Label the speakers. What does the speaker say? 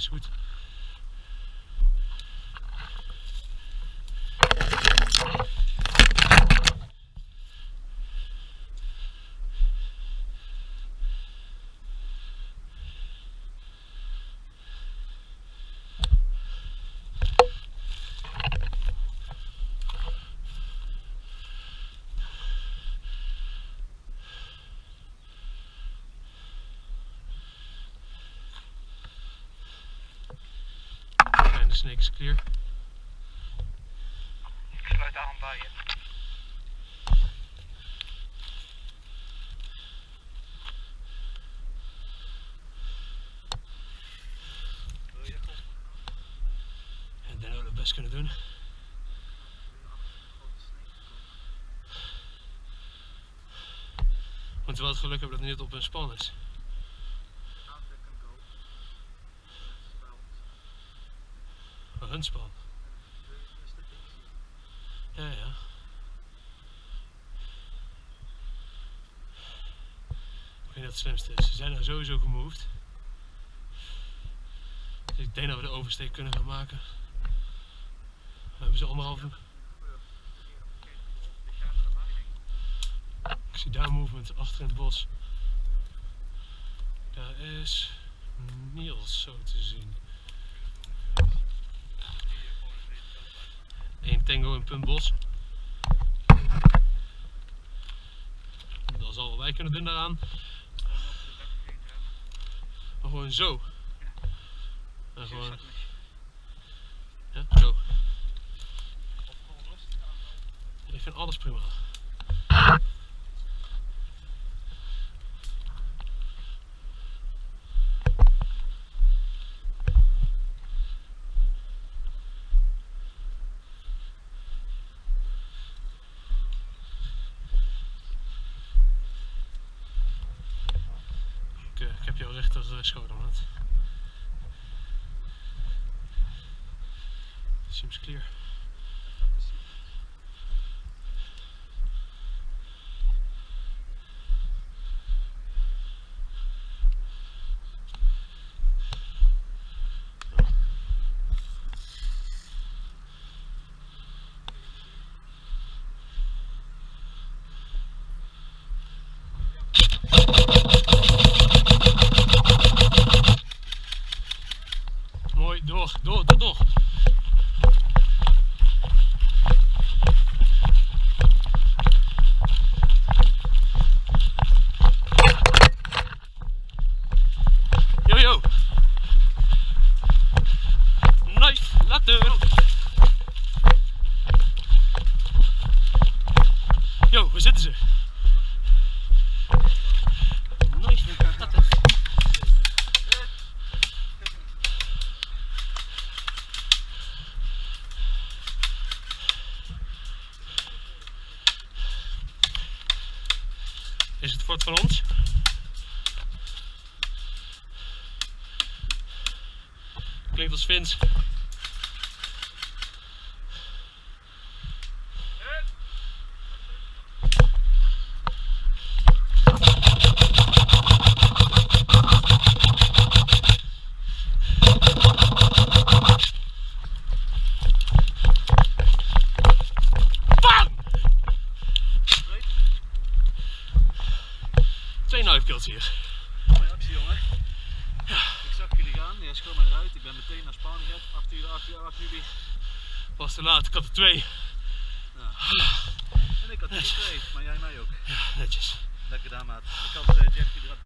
Speaker 1: is goed. En de snake is clear.
Speaker 2: Ik sluit aan bij je.
Speaker 1: En dan hadden we best kunnen doen. We moeten wel het geluk hebben dat het niet op een span is. Oh, hun span. Ja, ja. Ik weet niet wat het slimste is. Ze zijn nou sowieso gemoved. Dus ik denk dat we de oversteek kunnen gaan maken. We hebben ze anderhalve. Ik zie daar movement achter in het bos. Daar is Niels zo te zien. 1 tango in Puntbos. Dat zal wij kunnen doen daaraan. Maar gewoon zo. En gewoon. Ja, zo. Ik vind alles prima. Ik heb jou rechter schoudermat. Seems clear. Mooi, door. Yo. Nice, later. Yo, waar zitten ze? Nice, later. Is het fort van ons? Klinkt als Vins. Twee knife kills hier.
Speaker 3: Mooie actie, jongen. Ja. Ik zag jullie gaan, jij schoot mij eruit. Ik ben meteen naar Spaan gegaan. 8 jullie.
Speaker 1: Was te laat, ik had er 2.
Speaker 3: Ja. En ik had er 2, maar jij mij ook.
Speaker 1: Ja, netjes.
Speaker 3: Lekker daar, maat. Ik had Jeff eraf.